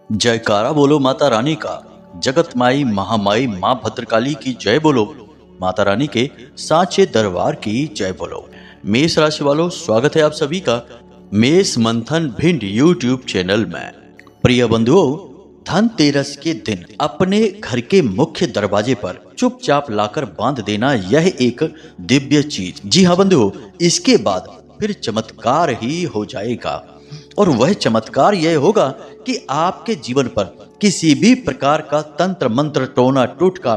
जयकारा बोलो माता रानी का। जगत माई महामाई माँ भद्रकाली की जय बोलो। माता रानी के साचे दरबार की जय बोलो। मेष राशि वालों, स्वागत है आप सभी का मेष मंथन भिंड यूट्यूब चैनल में। प्रिय बंधुओं, धनतेरस के दिन अपने घर के मुख्य दरवाजे पर चुपचाप लाकर बांध देना यह एक दिव्य चीज। जी हाँ बंधुओं, इसके बाद फिर चमत्कार ही हो जाएगा। और वह चमत्कार यह होगा कि आपके जीवन पर किसी भी प्रकार का तंत्र मंत्र, टोना टोटका,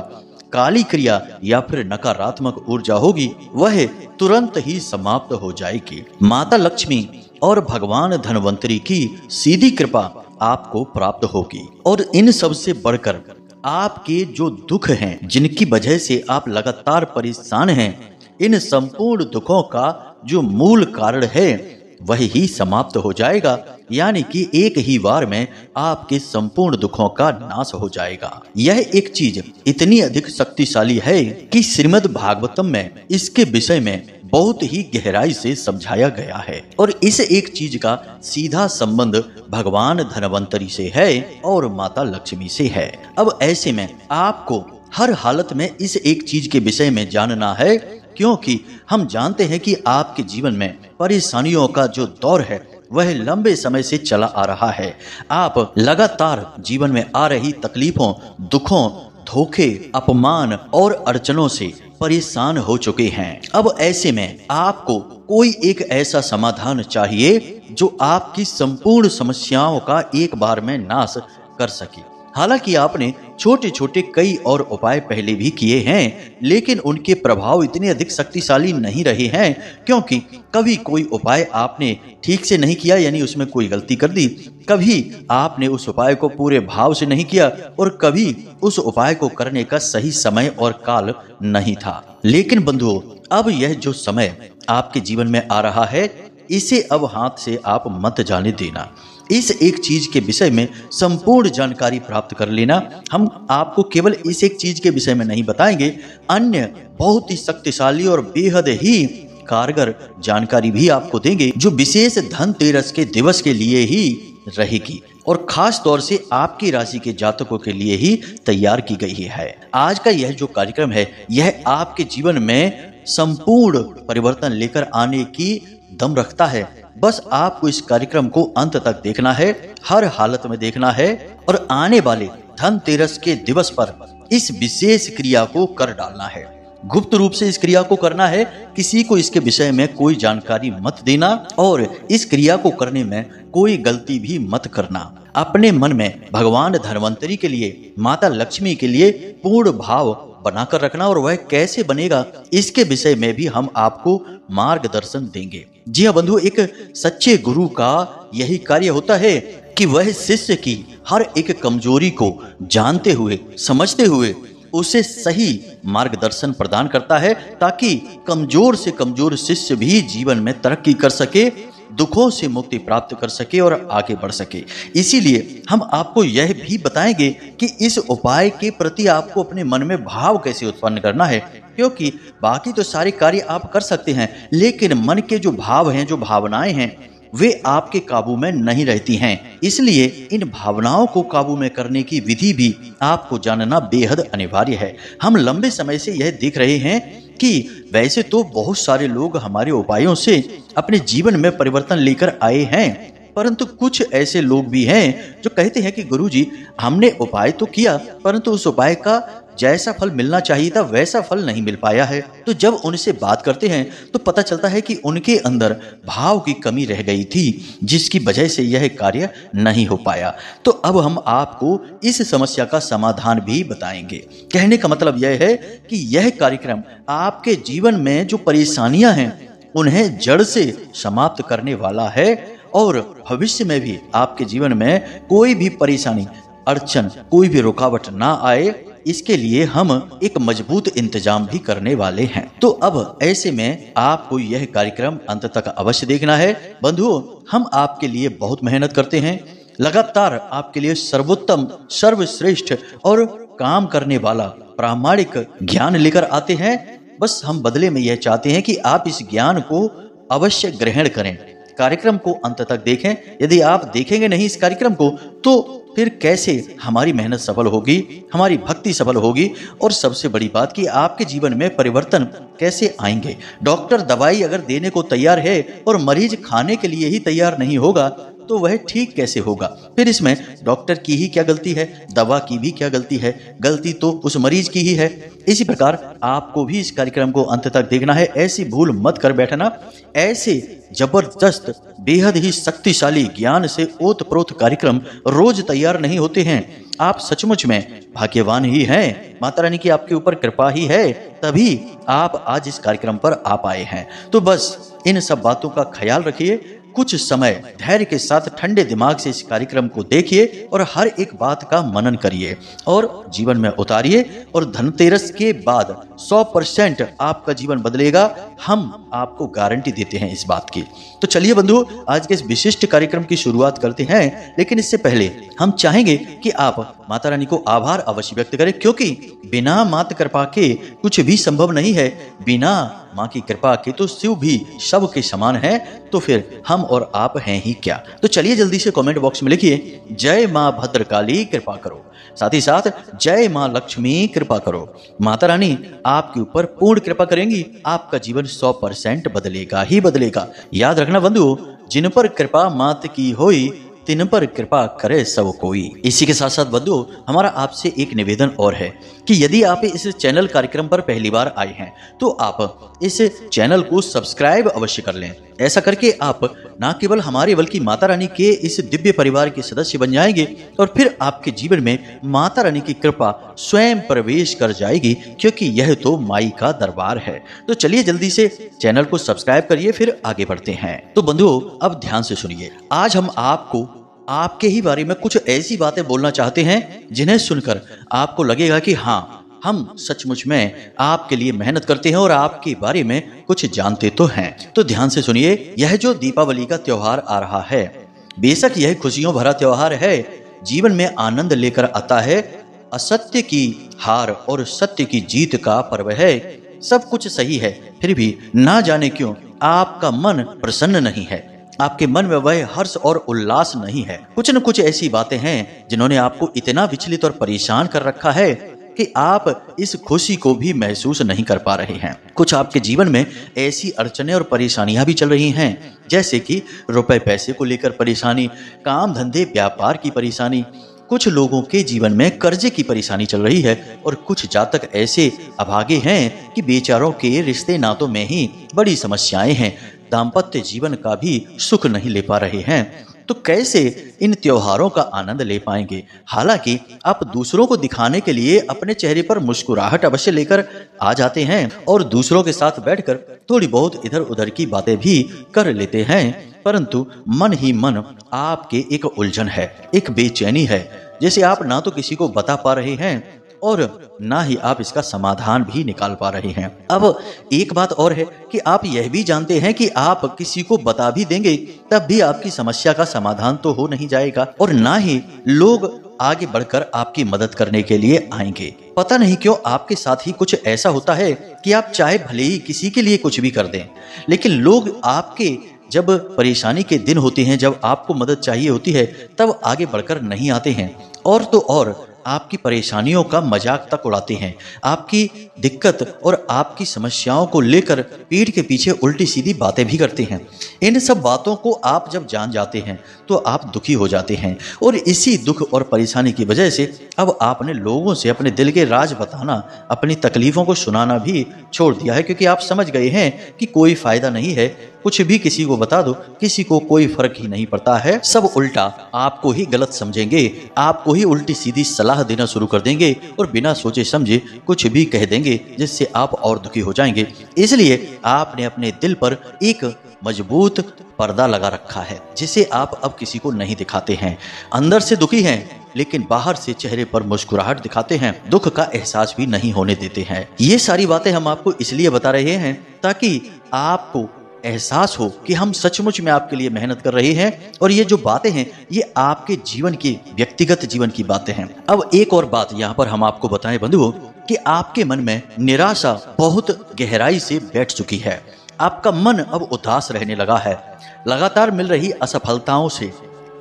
काली क्रिया या फिर नकारात्मक ऊर्जा होगी, वह तुरंत ही समाप्त हो जाएगी। माता लक्ष्मी और भगवान धनवंतरी की सीधी कृपा आपको प्राप्त होगी। और इन सब से बढ़कर आपके जो दुख हैं, जिनकी वजह से आप लगातार परेशान हैं, इन संपूर्ण दुखों का जो मूल कारण है वही ही समाप्त हो जाएगा। यानी कि एक ही बार में आपके संपूर्ण दुखों का नाश हो जाएगा। यह एक चीज इतनी अधिक शक्तिशाली है कि श्रीमद् भागवतम में इसके विषय में बहुत ही गहराई से समझाया गया है। और इस एक चीज का सीधा संबंध भगवान धनवंतरी से है और माता लक्ष्मी से है। अब ऐसे में आपको हर हालत में इस एक चीज के विषय में जानना है, क्योंकि हम जानते हैं कि आपके जीवन में परेशानियों का जो दौर है वह लंबे समय से चला आ रहा है। आप लगातार जीवन में आ रही तकलीफों, दुखों, धोखे, अपमान और अड़चनों से परेशान हो चुके हैं। अब ऐसे में आपको कोई एक ऐसा समाधान चाहिए जो आपकी संपूर्ण समस्याओं का एक बार में नाश कर सके। हालांकि आपने छोटे छोटे कई और उपाय पहले भी किए हैं, लेकिन उनके प्रभाव इतने अधिक शक्तिशाली नहीं रहे हैं, क्योंकि कभी कोई उपाय आपने ठीक से नहीं किया, यानी उसमें कोई गलती कर दी, कभी आपने उस उपाय को पूरे भाव से नहीं किया और कभी उस उपाय को करने का सही समय और काल नहीं था। लेकिन बंधुओं, अब यह जो समय आपके जीवन में आ रहा है, इसे अब हाथ से आप मत जाने देना। इस एक चीज के विषय में संपूर्ण जानकारी प्राप्त कर लेना। हम आपको केवल इस एक चीज के विषय में नहीं बताएंगे, अन्य बहुत ही शक्तिशाली और बेहद ही कारगर जानकारी भी आपको देंगे, जो विशेष धनतेरस के दिवस के लिए ही रहेगी और खास तौर से आपकी राशि के जातकों के लिए ही तैयार की गई है। आज का यह जो कार्यक्रम है, यह आपके जीवन में संपूर्ण परिवर्तन लेकर आने की दम रखता है। बस आपको इस कार्यक्रम को अंत तक देखना है, हर हालत में देखना है और आने वाले धनतेरस के दिवस पर इस विशेष क्रिया को कर डालना है। गुप्त रूप से इस क्रिया को करना है, किसी को इसके विषय में कोई जानकारी मत देना और इस क्रिया को करने में कोई गलती भी मत करना। अपने मन में भगवान धनवंतरी के लिए, माता लक्ष्मी के लिए पूर्ण भाव बनाकर रखना और वह कैसे बनेगा, इसके विषय में भी हम आपको मार्गदर्शन देंगे। जी हाँ बंधु, एक सच्चे गुरु का यही कार्य होता है कि वह शिष्य की हर एक कमजोरी को जानते हुए, समझते हुए उसे सही मार्गदर्शन प्रदान करता है, ताकि कमजोर से कमजोर शिष्य भी जीवन में तरक्की कर सके, दुखों से मुक्ति प्राप्त कर सके और आगे बढ़ सके। इसीलिए हम आपको यह भी बताएंगे कि इस उपाय के प्रति आपको अपने मन में भाव कैसे उत्पन्न करना है, क्योंकि बाकी तो सारे कार्य आप कर सकते हैं, लेकिन मन के जो भाव हैं, जो भावनाएं हैं, वे आपके काबू में नहीं रहती हैं। इसलिए इन भावनाओं को काबू में करने की विधि भी आपको जानना बेहद अनिवार्य है। हम लंबे समय से यह देख रहे हैं कि वैसे तो बहुत सारे लोग हमारे उपायों से अपने जीवन में परिवर्तन लेकर आए हैं, परंतु कुछ ऐसे लोग भी हैं जो कहते हैं कि गुरुजी, हमने उपाय तो किया, परंतु उस उपाय का जैसा फल मिलना चाहिए था वैसा फल नहीं मिल पाया है। तो जब उनसे बात करते हैं तो पता चलता है कि उनके अंदर भाव की कमी रह गई थी, जिसकी वजह से यह कार्य नहीं हो पाया। तो अब हम आपको इस समस्या का समाधान भी बताएंगे। कहने का मतलब यह है कि यह कार्यक्रम आपके जीवन में जो परेशानियां हैं उन्हें जड़ से समाप्त करने वाला है और भविष्य में भी आपके जीवन में कोई भी परेशानी, अड़चन, कोई भी रुकावट ना आए, इसके लिए हम एक मजबूत इंतजाम भी करने वाले हैं। तो अब ऐसे में आपको यह कार्यक्रम अंत तक अवश्य देखना है। बंधुओं, हम आपके लिए बहुत मेहनत करते हैं, लगातार आपके लिए सर्वोत्तम, सर्वश्रेष्ठ और काम करने वाला प्रामाणिक ज्ञान लेकर आते हैं। बस हम बदले में यह चाहते हैं कि आप इस ज्ञान को अवश्य ग्रहण करें, कार्यक्रम को अंत तक देखें। यदि आप देखेंगे नहीं इस कार्यक्रम को तो फिर कैसे हमारी मेहनत सफल होगी, हमारी भक्ति सफल होगी, और सबसे बड़ी बात कि आपके जीवन में परिवर्तन कैसे आएंगे। डॉक्टर दवाई अगर देने को तैयार है और मरीज खाने के लिए ही तैयार नहीं होगा तो वह ठीक कैसे होगा। फिर इसमें डॉक्टर की ही क्या गलती है, दवा की भी क्या गलती है, गलती तो उस मरीज की ही है। इसी प्रकार आपको भी इस कार्यक्रम को अंत तक देखना है। ऐसी भूल मत कर बैठना। ऐसे जबरदस्त बेहद ही शक्तिशाली ज्ञान से ओतप्रोत कार्यक्रम रोज तैयार नहीं होते हैं। आप सचमुच में भाग्यवान ही हैं। माता रानी की आपके ऊपर कृपा ही है, तभी आप आज इस कार्यक्रम पर आ पाए हैं। तो बस इन सब बातों का ख्याल रखिए। कुछ समय धैर्य के साथ ठंडे दिमाग से इस कार्यक्रम को देखिए और हर एक बात का मनन करिए और जीवन में उतारिए, और धनतेरस के बाद 100% आपका जीवन बदलेगा। हम आपको गारंटी देते हैं इस बात की। तो चलिए बंधु, आज के इस विशिष्ट कार्यक्रम की शुरुआत करते हैं। लेकिन इससे पहले हम चाहेंगे कि आप माता रानी को आभार अवश्य व्यक्त करें, क्योंकि बिना माता कृपा के कुछ भी संभव नहीं है। बिना माँ की कृपा के तो शिव भी शव के समान है, तो फिर हम और आप हैं ही क्या। तो चलिए जल्दी से कमेंट बॉक्स में लिखिए जय माँ भद्रकाली कृपा करो, साथ ही साथ जय माँ लक्ष्मी कृपा करो। माता रानी आपके ऊपर पूर्ण कृपा करेंगी, आपका जीवन 100% बदलेगा ही बदलेगा। याद रखना बंधु, जिन पर कृपा मात की होई तिन पर कृपा करे सब कोई। इसी के साथ साथ बंधु, हमारा आपसे एक निवेदन और है कि यदि आप इस चैनल कार्यक्रम पर पहली बार आए हैं तो आप इस चैनल को सब्सक्राइब अवश्य कर लें। ऐसा करके आप न केवल हमारे बल्कि माता रानी के इस दिव्य परिवार के सदस्य बन जाएंगे, और फिर आपके जीवन में माता रानी की कृपा स्वयं प्रवेश कर जाएगी, क्योंकि यह तो माई का दरबार है। तो चलिए जल्दी से चैनल को सब्सक्राइब करिए, फिर आगे बढ़ते हैं। तो बंधुओं, अब ध्यान से सुनिए। आज हम आपको आपके ही बारे में कुछ ऐसी बातें बोलना चाहते हैं जिन्हें सुनकर आपको लगेगा कि हाँ, हम सचमुच में आपके लिए मेहनत करते हैं और आपके बारे में कुछ जानते तो हैं। तो ध्यान से सुनिए। यह जो दीपावली का त्योहार आ रहा है, बेशक यह खुशियों भरा त्योहार है, जीवन में आनंद लेकर आता है, असत्य की हार और सत्य की जीत का पर्व है। सब कुछ सही है, फिर भी ना जाने क्यों आपका मन प्रसन्न नहीं है, आपके मन में वह हर्ष और उल्लास नहीं है। कुछ न कुछ ऐसी बातें हैं जिन्होंने आपको इतना विचलित और परेशान कर रखा है कि आप इस खुशी को भी महसूस नहीं कर पा रहे हैं। कुछ आपके जीवन में ऐसी अड़चनें और परेशानियां भी चल रही हैं, जैसे कि रुपए पैसे को लेकर परेशानी, काम धंधे व्यापार की परेशानी। कुछ लोगों के जीवन में कर्जे की परेशानी चल रही है, और कुछ जातक ऐसे अभागे हैं कि बेचारों के रिश्ते नातों में ही बड़ी समस्याएं हैं, दाम्पत्य जीवन का भी सुख नहीं ले पा रहे हैं। तो कैसे इन त्योहारों का आनंद ले पाएंगे? हालांकि आप दूसरों को दिखाने के लिए अपने चेहरे पर मुस्कुराहट अवश्य लेकर आ जाते हैं और दूसरों के साथ बैठकर थोड़ी बहुत इधर उधर की बातें भी कर लेते हैं, परंतु मन ही मन आपके एक उलझन है, एक बेचैनी है, जैसे आप ना तो किसी को बता पा रहे हैं और ना ही आप इसका समाधान भी निकाल पा रहे हैं। अब एक बात और है कि आप यह भी जानते हैं कि आप किसी को बता भी देंगे तब भी आपकी समस्या का समाधान तो हो नहीं जाएगा, और ना ही लोग आगे बढ़कर आपकी मदद करने के लिए आएंगे। पता नहीं क्यों आपके साथ ही कुछ ऐसा होता है कि आप चाहे भले ही किसी के लिए कुछ भी कर दें, लेकिन लोग आपके जब परेशानी के दिन होते हैं, जब आपको मदद चाहिए होती है, तब आगे बढ़कर नहीं आते हैं, और तो और आपकी परेशानियों का मजाक तक उड़ाते हैं। आपकी दिक्कत और आपकी समस्याओं को लेकर पीठ के पीछे उल्टी सीधी बातें भी करते हैं। इन सब बातों को आप जब जान जाते हैं तो आप दुखी हो जाते हैं, और इसी दुख और परेशानी की वजह से अब आपने लोगों से अपने दिल के राज बताना, अपनी तकलीफों को सुनाना भी छोड़ दिया है, क्योंकि आप समझ गए हैं कि कोई फायदा नहीं है, कुछ भी किसी को बता दो, किसी को कोई फर्क ही नहीं पड़ता है। सब उल्टा आपको ही गलत समझेंगे, आपको ही उल्टी सीधी सलाह देना शुरू कर देंगे और बिना सोचे समझे कुछ भी कह देंगे, जिससे आप और दुखी हो जाएंगे। इसलिए आपने अपने दिल पर एक मजबूत पर्दा लगा रखा है, जिसे आप अब किसी को नहीं दिखाते हैं। अंदर से दुखी हैं, लेकिन बाहर से चेहरे पर मुस्कुराहट दिखाते हैं, दुख का एहसास भी नहीं होने देते हैं। ये सारी बातें हम आपको इसलिए बता रहे हैं ताकि आपको एहसास हो कि हम सचमुच में आपके लिए मेहनत कर रहे हैं, और ये जो बातें हैं ये आपके जीवन की, व्यक्तिगत जीवन की बातें हैं। अब एक और बात यहाँ पर हम आपको बताएं बंधुओं कि आपके मन में निराशा बहुत गहराई से बैठ चुकी है। आपका मन अब उदास रहने लगा है। लगातार मिल रही असफलताओं से,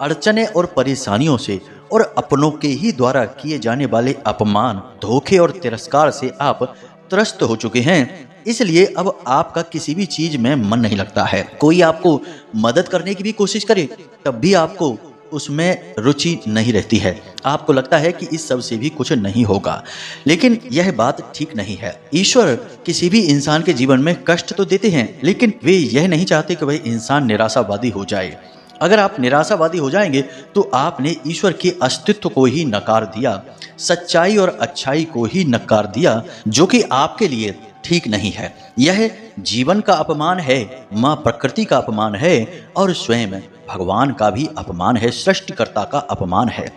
अड़चने और परेशानियों से और अपनों के ही द्वारा किए जाने वाले अपमान, धोखे और तिरस्कार से आप त्रस्त हो चुके हैं। इसलिए अब आपका किसी भी चीज में मन नहीं लगता है। कोई आपको मदद करने की भी कोशिश करे तब भी आपको उसमें रुचि नहीं रहती है। आपको लगता है कि इस सब से भी कुछ नहीं होगा। लेकिन यह बात ठीक नहीं है। ईश्वर किसी भी इंसान के जीवन में कष्ट तो देते हैं, लेकिन वे यह नहीं चाहते कि वह इंसान निराशावादी हो जाए। अगर आप निराशावादी हो जाएंगे तो आपने ईश्वर के अस्तित्व को ही नकार दिया, सच्चाई और अच्छाई को ही नकार दिया, जो कि आपके लिए ठीक नहीं है। यह जीवन का अपमान है, माँ प्रकृति का अपमान है और स्वयं भगवान का भी अपमान है, सृष्टिकर्ता का अपमान है।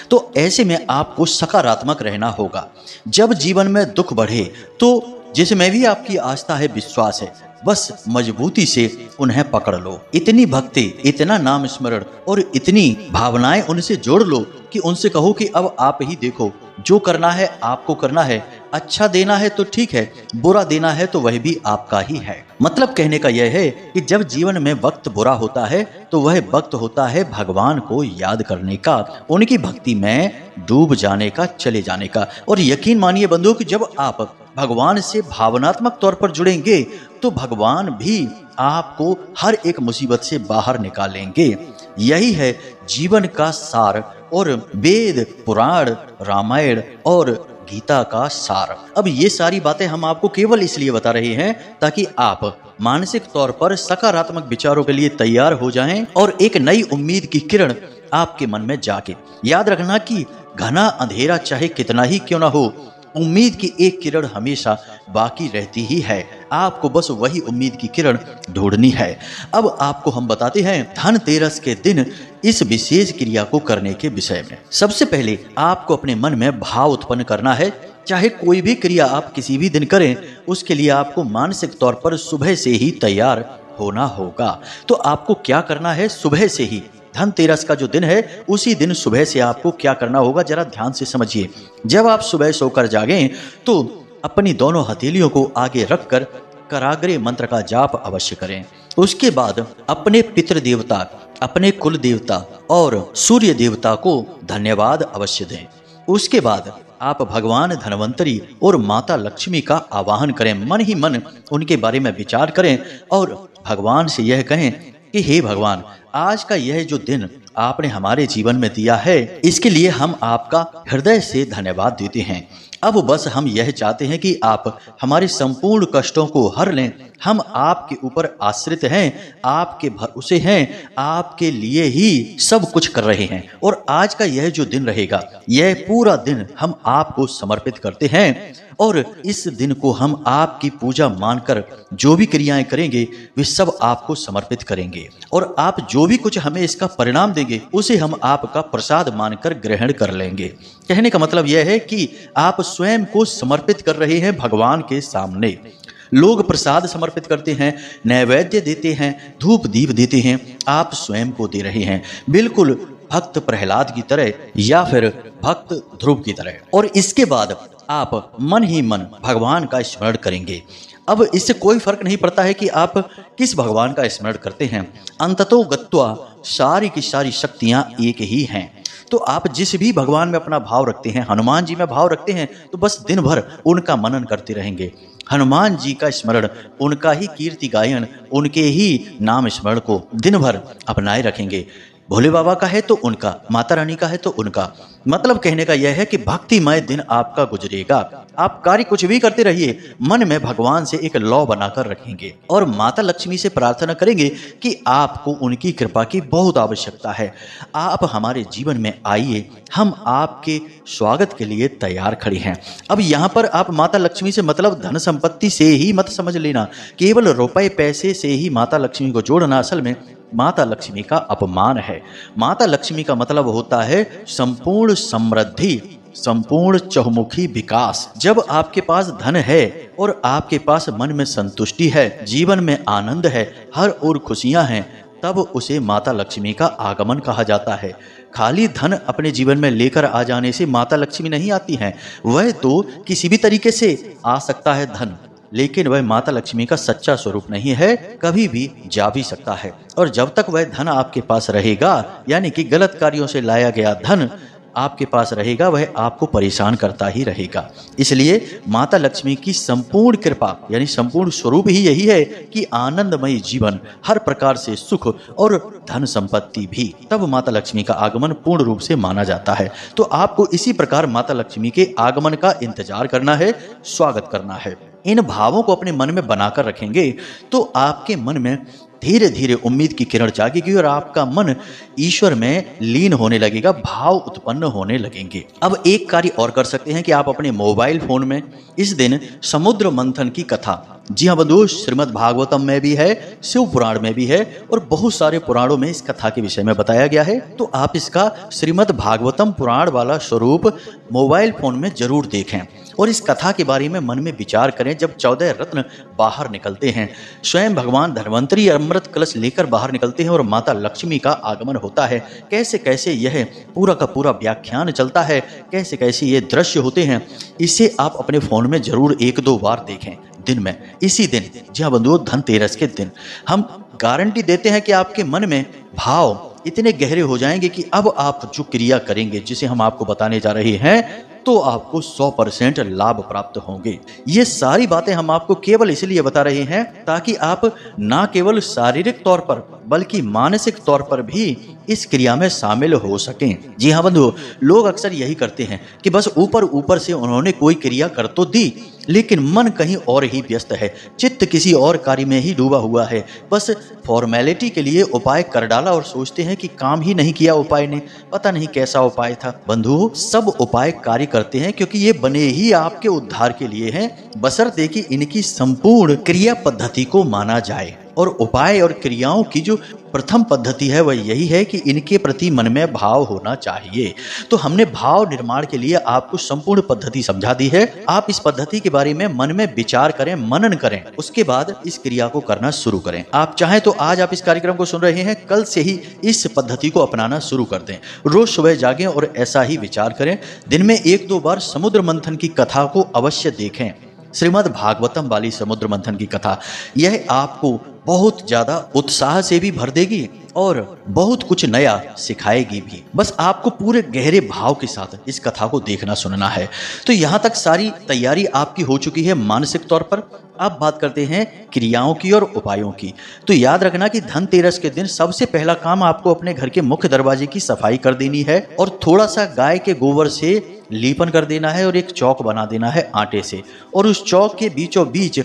तो ऐसे में आपको सकारात्मक रहना होगा। जब जीवन में दुख बढ़े तो जिसमें भी आपकी आस्था है, विश्वास है, बस मजबूती से उन्हें पकड़ लो। इतनी भक्ति, इतना नाम स्मरण और इतनी भावनाएं उनसे जोड़ लो कि उनसे कहो कि अब आप ही देखो, जो करना है आपको करना है। अच्छा देना है तो ठीक है, बुरा देना है तो वह भी आपका ही है। मतलब कहने का यह है कि जब जीवन में वक्त बुरा होता है तो वह वक्त होता है भगवान को याद करने का, उनकी भक्ति में डूब जाने का, चले जाने का। और यकीन मानिए बंधुओं कि जब आप भगवान से भावनात्मक तौर पर जुड़ेंगे तो भगवान भी आपको हर एक मुसीबत से बाहर निकालेंगे। यही है जीवन का सार और वेद, पुराण, रामायण और गीता का सार। अब ये सारी बातें हम आपको केवल इसलिए बता रहे हैं ताकि आप मानसिक तौर पर सकारात्मक विचारों के लिए तैयार हो जाएं और एक नई उम्मीद की किरण आपके मन में जागे। याद रखना कि घना अंधेरा चाहे कितना ही क्यों ना हो, उम्मीद की एक किरण हमेशा बाकी रहती ही है। आपको बस वही उम्मीद की किरण ढूंढनी है। अब आपको हम बताते हैं धनतेरस के दिन इस विशेष क्रिया को करने के विषय में। सबसे पहले आपको अपने मन में भाव उत्पन्न करना है। चाहे कोई भी क्रिया आप किसी भी दिन करें, उसके लिए आपको मानसिक तौर पर सुबह से ही तैयार होना होगा। तो आपको क्या करना है, सुबह से ही, धनतेरस का जो दिन है उसी दिन सुबह से आपको क्या करना होगा, जरा ध्यान से समझिए। जब आप सुबह सोकर जागें तो अपनी दोनों हथेलियों को आगे रखकर कराग्रे मंत्र का जाप अवश्य करें। उसके बाद अपने पितृ देवता, अपने कुल देवता और सूर्य देवता को धन्यवाद अवश्य दें। उसके बाद आप भगवान धनवंतरी और माता लक्ष्मी का आवाहन करें। मन ही मन उनके बारे में विचार करें और भगवान से यह कहें कि हे भगवान, आज का यह जो दिन आपने हमारे जीवन में दिया है, इसके लिए हम आपका हृदय से धन्यवाद देते हैं। अब बस हम यह चाहते हैं कि आप हमारे संपूर्ण कष्टों को हर लें। हम आपके ऊपर आश्रित हैं, आपके भरोसे हैं, आपके लिए ही सब कुछ कर रहे हैं। और आज का यह जो दिन रहेगा, यह पूरा दिन हम आपको समर्पित करते हैं और इस दिन को हम आपकी पूजा मानकर जो भी क्रियाएं करेंगे वे सब आपको समर्पित करेंगे। और आप जो भी कुछ हमें इसका परिणाम देंगे उसे हम आपका प्रसाद मानकर ग्रहण कर लेंगे। कहने का मतलब यह है कि आप स्वयं को समर्पित कर रहे हैं भगवान के सामने। लोग प्रसाद समर्पित करते हैं, नैवेद्य देते हैं, धूप दीप देते हैं, आप स्वयं को दे रहे हैं, बिल्कुल भक्त प्रहलाद की तरह या फिर भक्त ध्रुव की तरह। और इसके बाद आप मन ही मन भगवान का स्मरण करेंगे। अब इससे कोई फर्क नहीं पड़ता है कि आप किस भगवान का स्मरण करते हैं, अंततो गत्वा सारी की सारी शक्तियां एक ही हैं। तो आप जिस भी भगवान में अपना भाव रखते हैं, हनुमान जी में भाव रखते हैं, तो बस दिन भर उनका मनन करते रहेंगे, हनुमान जी का स्मरण, उनका ही कीर्ति गायन, उनके ही नाम स्मरण को दिन भर अपनाए रखेंगे। भोले बाबा का है तो उनका, माता रानी का है तो उनका। मतलब कहने का यह है कि भक्तिमय दिन आपका गुजरेगा। आप कार्य कुछ भी करते रहिए, मन में भगवान से एक लौ बनाकर रखेंगे और माता लक्ष्मी से प्रार्थना करेंगे कि आपको उनकी कृपा की बहुत आवश्यकता है। आप हमारे जीवन में आइए, हम आपके स्वागत के लिए तैयार खड़े हैं। अब यहाँ पर आप माता लक्ष्मी से मतलब धन संपत्ति से ही मत समझ लेना, केवल रुपए पैसे से ही माता लक्ष्मी को जोड़ना असल में माता लक्ष्मी का अपमान है। माता लक्ष्मी का मतलब होता है संपूर्ण समृद्धि, संपूर्ण चहुमुखी विकास। जब आपके पास धन है और आपके पास मन में संतुष्टि है, जीवन में आनंद है, हर ओर खुशियां हैं, तब उसे माता लक्ष्मी का आगमन कहा जाता है। खाली धन अपने जीवन में लेकर आ जाने से माता लक्ष्मी नहीं आती हैं। वह तो किसी भी तरीके से आ सकता है धन, लेकिन वह माता लक्ष्मी का सच्चा स्वरूप नहीं है, कभी भी जा भी सकता है। और जब तक वह धन आपके पास रहेगा, यानी कि गलत कार्यों से लाया गया धन आपके पास रहेगा, वह आपको परेशान करता ही रहेगा। इसलिए माता लक्ष्मी की संपूर्ण कृपा यानी संपूर्ण स्वरूप ही यही है कि आनंदमयी जीवन, हर प्रकार से सुख और धन संपत्ति भी, तब माता लक्ष्मी का आगमन पूर्ण रूप से माना जाता है। तो आपको इसी प्रकार माता लक्ष्मी के आगमन का इंतजार करना है, स्वागत करना है। इन भावों को अपने मन में बनाकर रखेंगे तो आपके मन में धीरे धीरे उम्मीद की किरण जागेगी और आपका मन ईश्वर में लीन होने लगेगा, भाव उत्पन्न होने लगेंगे। अब एक कार्य और कर सकते हैं कि आप अपने मोबाइल फोन में इस दिन समुद्र मंथन की कथा, जी हाँ बंधुओं, श्रीमद् भागवतम में भी है, शिव पुराण में भी है और बहुत सारे पुराणों में इस कथा के विषय में बताया गया है। तो आप इसका श्रीमद् भागवतम पुराण वाला स्वरूप मोबाइल फोन में जरूर देखें और इस कथा के बारे में मन में विचार करें। जब 14 रत्न बाहर निकलते हैं, स्वयं भगवान धन्वंतरी अमृत कलश लेकर बाहर निकलते हैं और माता लक्ष्मी का आगमन होता है, कैसे कैसे यह पूरा का पूरा व्याख्यान चलता है, कैसे कैसे ये दृश्य होते हैं, इसे आप अपने फोन में जरूर 1-2 बार देखें दिन में। इसी दिन, जी हाँ बंधुओं, धनतेरस के दिन हम गारंटी देते हैं कि आपके मन में भाव इतने गहरे हो जाएंगे कि अब आप जो क्रिया करेंगे, जिसे हम आपको बताने जा रहे हैं, तो आपको 100% लाभ प्राप्त होंगे। ये सारी बातें हम आपको केवल इसलिए बता रहे हैं ताकि आप ना केवल शारीरिक तौर पर बल्कि मानसिक तौर पर भी इस क्रिया में शामिल हो सकें। जी हाँ बंधुओं, लोग अक्सर यही करते हैं कि बस ऊपर ऊपर से उन्होंने कोई क्रिया कर तो दी, लेकिन मन कहीं और ही व्यस्त है, चित्त किसी और कार्य में ही डूबा हुआ है। बस फॉर्मेलिटी के लिए उपाय कर डाला और सोचते हैं कि काम ही नहीं किया उपाय ने, पता नहीं कैसा उपाय था। बंधुओं, सब उपाय कार्य करते हैं क्योंकि ये बने ही आपके उद्धार के लिए हैं, बशर्ते कि इनकी संपूर्ण क्रिया पद्धति को माना जाए। और उपाय और क्रियाओं की जो प्रथम पद्धति है वह यही है कि इनके प्रति मन में भाव होना चाहिए। तो हमने भाव निर्माण के लिए आपको संपूर्ण पद्धति समझा दी है। आप इस पद्धति के बारे में मन में विचार करें, मनन करें, उसके बाद इस क्रिया को करना शुरू करें। आप चाहें तो आज आप इस कार्यक्रम को सुन रहे हैं, कल से ही इस पद्धति को अपनाना शुरू कर दें। रोज सुबह जागें और ऐसा ही विचार करें। दिन में 1-2 बार समुद्र मंथन की कथा को अवश्य देखें, श्रीमद् भागवतम वाली समुद्र मंथन की कथा। यह आपको बहुत ज्यादा उत्साह से भी भर देगी और बहुत कुछ नया सिखाएगी भी। बस आपको पूरे गहरे भाव के साथ इस कथा को देखना सुनना है। तो यहाँ तक सारी तैयारी आपकी हो चुकी है मानसिक तौर पर। अब बात करते हैं क्रियाओं की और उपायों की। तो याद रखना कि धनतेरस के दिन सबसे पहला काम आपको अपने घर के मुख्य दरवाजे की सफाई कर देनी है और थोड़ा सा गाय के गोबर से लीपन कर देना है और एक चौक बना देना है आटे से, और उस चौक के बीचों बीच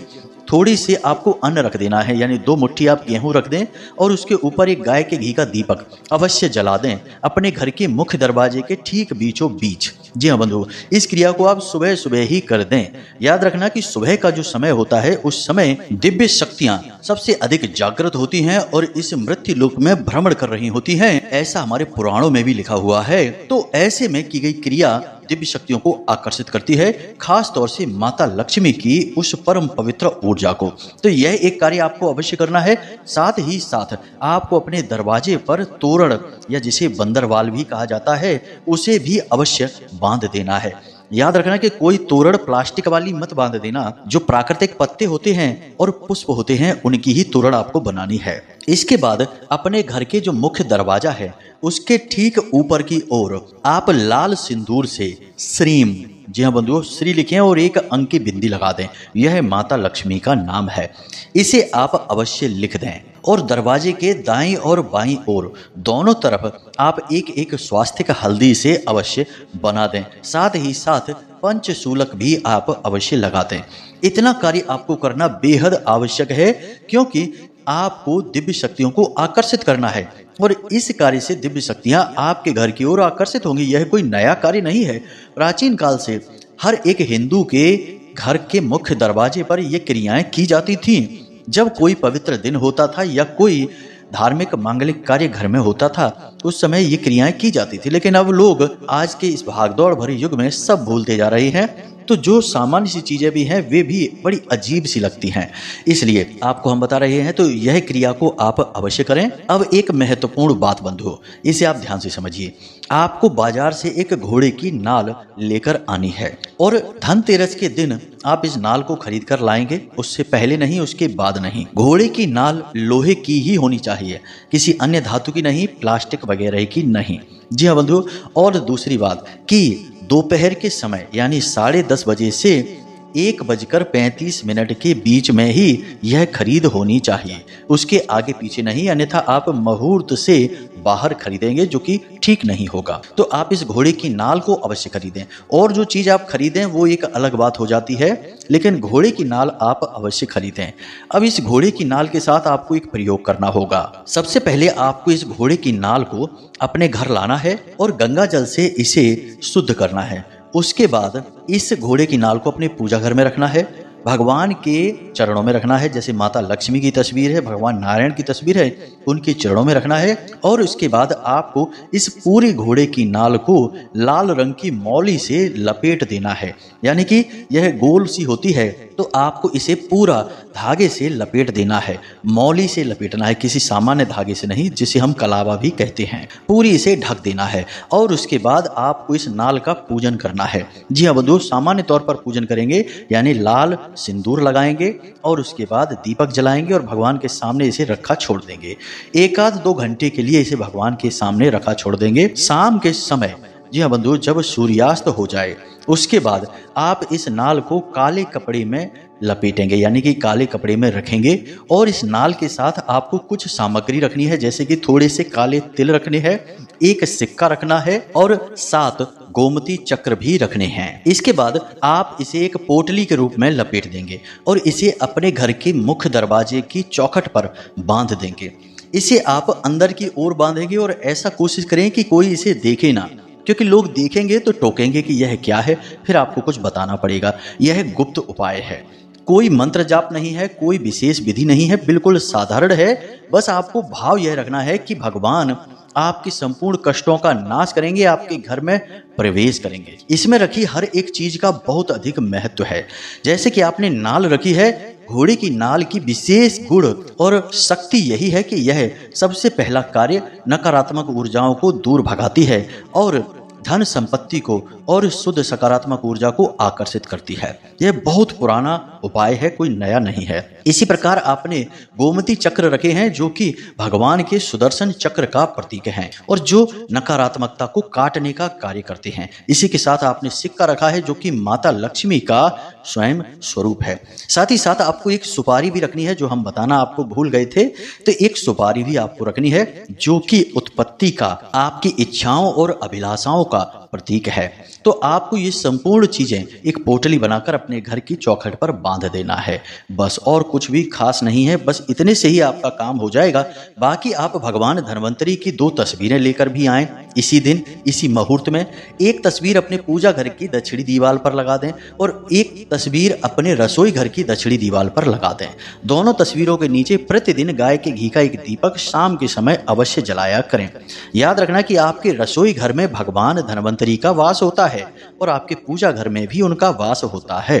थोड़ी सी आपको अन्न रख देना है, यानी 2 मुट्ठी आप गेहूं रख दें और उसके ऊपर एक गाय के घी का दीपक अवश्य जला दें अपने घर के मुख्य दरवाजे के ठीक बीचों बीच। जी हाँ बंधु, इस क्रिया को आप सुबह सुबह ही कर दें। याद रखना कि सुबह का जो समय होता है उस समय दिव्य शक्तियां सबसे अधिक जागृत होती हैं और इस मृत्यु लोक में भ्रमण कर रही होती हैं, ऐसा हमारे पुराणों में भी लिखा हुआ है। तो ऐसे में की गई क्रिया दिव्य शक्तियों को आकर्षित करती है, खास तौर से माता लक्ष्मी की उस परम पवित्र ऊर्जा को। तो यह एक कार्य आपको अवश्य करना है। साथ ही साथ आपको अपने दरवाजे पर तोरण या जिसे बंदरवाल भी कहा जाता है उसे भी अवश्य बांध देना है। याद रखना कि कोई तोरण प्लास्टिक वाली मत बांध देना, जो प्राकृतिक पत्ते होते हैं और पुष्प होते हैं उनकी ही तोरण आपको बनानी है। इसके बाद अपने घर के जो मुख्य दरवाजा है उसके ठीक ऊपर की ओर आप लाल सिंदूर से श्रीम, जी हाँ बंधुओं, श्री लिखें और एक अंक की बिंदी लगा दें। यह माता लक्ष्मी का नाम है, इसे आप अवश्य लिख दें और दरवाजे के दाईं और बाईं ओर दोनों तरफ आप एक एक स्वास्तिक हल्दी से अवश्य बना दें। साथ ही साथ पंचशूलक भी आप अवश्य लगा दें। इतना कार्य आपको करना बेहद आवश्यक है क्योंकि आपको दिव्य शक्तियों को आकर्षित करना है और इस कार्य से दिव्य शक्तियां आपके घर की ओर आकर्षित होंगी। यह कोई नया कार्य नहीं है। प्राचीन काल से हर एक हिंदू के घर के मुख्य दरवाजे पर यह क्रियाएं की जाती थीं। जब कोई पवित्र दिन होता था या कोई धार्मिक मांगलिक कार्य घर में होता था उस समय ये क्रियाएं की जाती थी। लेकिन अब लोग आज के इस भागदौड़ भरे युग में सब भूलते जा रहे हैं। तो जो सामान्य सी चीज़ें भी हैं वे भी बड़ी अजीब सी लगती हैं। इसलिए आपको हम बता रहे हैं, तो यह क्रिया को आप अवश्य करें। अब एक महत्वपूर्ण बात बंधुओं, इसे आप ध्यान से समझिए। आपको बाजार से एक घोड़े की नाल लेकर आनी है और धनतेरस के दिन आप इस नाल को खरीद कर लाएंगे, उससे पहले नहीं, उसके बाद नहीं। घोड़े की नाल लोहे की ही होनी चाहिए, किसी अन्य धातु की नहीं, प्लास्टिक वगैरह की नहीं। जी हाँ बंधुओं, और दूसरी बात कि दोपहर के समय यानी 10:30 बजे से 1:35 के बीच में ही यह खरीद होनी चाहिए, उसके आगे पीछे नहीं, अन्यथा आप मुहूर्त से बाहर खरीदेंगे जो कि ठीक नहीं होगा। तो आप इस घोड़े की नाल को अवश्य खरीदें, और जो चीज़ आप खरीदें वो एक अलग बात हो जाती है, लेकिन घोड़े की नाल आप अवश्य खरीदें। अब इस घोड़े की नाल के साथ आपको एक प्रयोग करना होगा। सबसे पहले आपको इस घोड़े की नाल को अपने घर लाना है और गंगा जल से इसे शुद्ध करना है। उसके बाद इस घोड़े की नाल को अपने पूजा घर में रखना है, भगवान के चरणों में रखना है। जैसे माता लक्ष्मी की तस्वीर है, भगवान नारायण की तस्वीर है, उनके चरणों में रखना है। और उसके बाद आपको इस पूरे घोड़े की नाल को लाल रंग की मौली से लपेट देना है, यानी कि यह गोल सी होती है, तो आपको इसे पूरा धागे से लपेट देना है। मौली से लपेटना है, किसी सामान्य धागे से नहीं, जिसे हम कलावा भी कहते हैं। पूरी इसे ढक देना है और उसके बाद आपको इस नाल का पूजन करना है। जी हाँ बंधुओं, सामान्य तौर पर पूजन करेंगे, यानी लाल सिंदूर लगाएंगे और उसके बाद दीपक जलाएंगे और भगवान के सामने इसे रखा छोड़ देंगे। 1-2 घंटे के लिए इसे भगवान के सामने रखा छोड़ देंगे। शाम के समय, जी हाँ बंधुओं, जब सूर्यास्त हो जाए उसके बाद आप इस नाल को काले कपड़े में लपेटेंगे, यानी कि काले कपड़े में रखेंगे। और इस नाल के साथ आपको कुछ सामग्री रखनी है, जैसे कि थोड़े से काले तिल रखने हैं, एक सिक्का रखना है और 7 गोमती चक्र भी रखने हैं। इसके बाद आप इसे एक पोटली के रूप में लपेट देंगे और इसे अपने घर के मुख्य दरवाजे की चौखट पर बांध देंगे। इसे आप अंदर की ओर बांधेंगे और ऐसा कोशिश करें कि कोई इसे देखे ना, क्योंकि लोग देखेंगे तो टोकेंगे कि यह क्या है, फिर आपको कुछ बताना पड़ेगा। यह गुप्त उपाय है, कोई मंत्र जाप नहीं है, कोई विशेष विधि नहीं है, बिल्कुल साधारण है। बस आपको भाव यह रखना है कि भगवान आपके संपूर्ण कष्टों का नाश करेंगे, आपके घर में प्रवेश करेंगे। इसमें रखी हर एक चीज का बहुत अधिक महत्व है। जैसे कि आपने नाल रखी है, घोड़े की नाल की विशेष गुण और शक्ति यही है कि यह सबसे पहला कार्य नकारात्मक ऊर्जाओं को दूर भगाती है और धन संपत्ति को और शुद्ध सकारात्मक ऊर्जा को आकर्षित करती है। यह बहुत पुराना उपाय है, कोई नया नहीं है। इसी प्रकार आपने गोमती चक्र रखे हैं, जो कि भगवान के सुदर्शन चक्र का प्रतीक हैं और जो नकारात्मकता को काटने का कार्य करते हैं। इसी के साथ आपने सिक्का रखा है, जो कि माता लक्ष्मी का स्वयं स्वरूप है। साथ ही साथ आपको एक सुपारी भी रखनी है, जो हम बताना आपको भूल गए थे। तो एक सुपारी भी आपको रखनी है, जो कि उत्पत्ति का, आपकी इच्छाओं और अभिलाषाओं का प्रतीक है। तो आपको ये संपूर्ण चीजें एक पोटली बनाकर अपने घर की चौखट पर बांध देना है, बस। और कुछ भी खास नहीं है, बस इतने से ही आपका काम हो जाएगा। बाकी आप भगवान धन्वंतरी की 2 तस्वीरें लेकर भी आएं इसी दिन, इसी मुहूर्त में। एक तस्वीर अपने पूजा घर की दक्षिणी दीवार पर लगा दें और एक तस्वीर अपने रसोई घर की दक्षिणी दीवार पर लगा दें। दोनों तस्वीरों के नीचे प्रतिदिन गाय के घी का एक दीपक शाम के समय अवश्य जलाया करें। याद रखना कि आपके रसोई घर में भगवान धन्वंतरी का वास होता है और आपके पूजा घर में भी उनका वास होता है।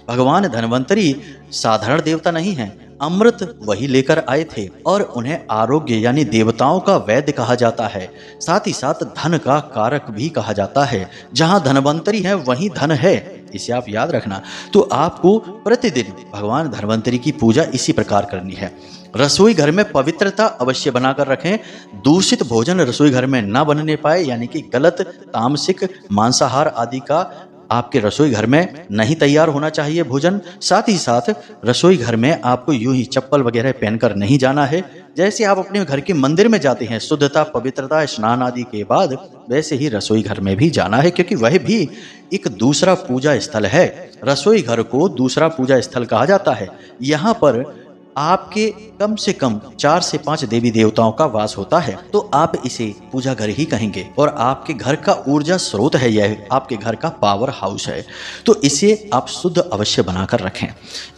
भगवान धन्वंतरी साधारण देवता नहीं है, अमृत वही लेकर आए थे और उन्हें आरोग्य यानी देवताओं का वैद्य कहा जाता है। साथ ही साथ धन का कारक भी कहा जाता है। जहां धन्वंतरी है वहीं धन है, इसे आप याद रखना। तो आपको प्रतिदिन भगवान धन्वंतरी की पूजा इसी प्रकार करनी है। रसोई घर में पवित्रता अवश्य बनाकर रखें। दूषित भोजन रसोई घर में ना बनने पाए, यानी कि गलत, तामसिक, मांसाहार आदि का आपके रसोई घर में नहीं तैयार होना चाहिए भोजन। साथ ही साथ रसोई घर में आपको यूं ही चप्पल वगैरह पहनकर नहीं जाना है। जैसे आप अपने घर के मंदिर में जाते हैं शुद्धता, पवित्रता, स्नान आदि के बाद, वैसे ही रसोई घर में भी जाना है, क्योंकि वह भी एक दूसरा पूजा स्थल है। रसोई घर को दूसरा पूजा स्थल कहा जाता है। यहाँ पर आपके कम से कम 4 से 5 देवी देवताओं का वास होता है तो आप इसे पूजा घर ही कहेंगे और आपके घर का ऊर्जा स्रोत है, यह आपके घर का पावर हाउस है। तो इसे आप शुद्ध अवश्य बनाकर रखें।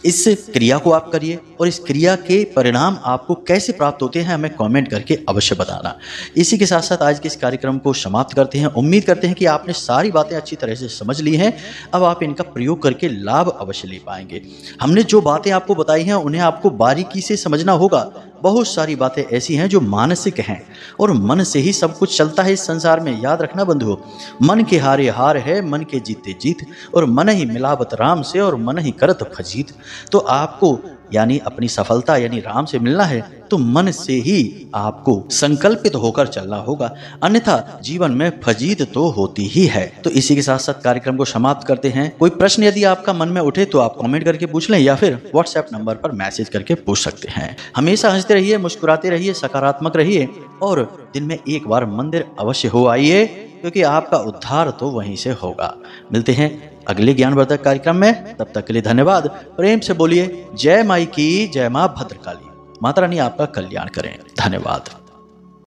इस क्रिया को आप करिए और इस क्रिया के परिणाम आपको कैसे प्राप्त होते हैं हमें कमेंट करके अवश्य बताना। इसी के साथ साथ आज के इस कार्यक्रम को समाप्त करते हैं। उम्मीद करते हैं कि आपने सारी बातें अच्छी तरह से समझ ली हैं। अब आप इनका प्रयोग करके लाभ अवश्य ले पाएंगे। हमने जो बातें आपको बताई हैं उन्हें आपको बारीकी से समझना होगा। बहुत सारी बातें ऐसी हैं जो मानसिक हैं और मन से ही सब कुछ चलता है इस संसार में। याद रखना बंधुओं, मन के हारे हार है, मन के जीते जीत, और मन ही मिलावत राम से और मन ही करत फजीत। तो आपको यानी अपनी सफलता यानी राम से मिलना है तो मन से ही आपको संकल्पित होकर चलना होगा, अन्यथा जीवन में फजीत तो होती ही है। तो इसी के साथ साथ कार्यक्रम को समाप्त करते हैं। कोई प्रश्न यदि आपका मन में उठे तो आप कमेंट करके पूछ लें या फिर व्हाट्सएप नंबर पर मैसेज करके पूछ सकते हैं। हमेशा हंसते रहिए, मुस्कुराते रहिए, सकारात्मक रहिए और दिन में एक बार मंदिर अवश्य हो आइए, क्योंकि आपका उद्धार तो वहीं से होगा। मिलते हैं अगले ज्ञानवर्धक कार्यक्रम में, तब तक के लिए धन्यवाद। प्रेम से बोलिए जय माई की जय, मां भद्रकाली। माता रानी आपका कल्याण करें। धन्यवाद।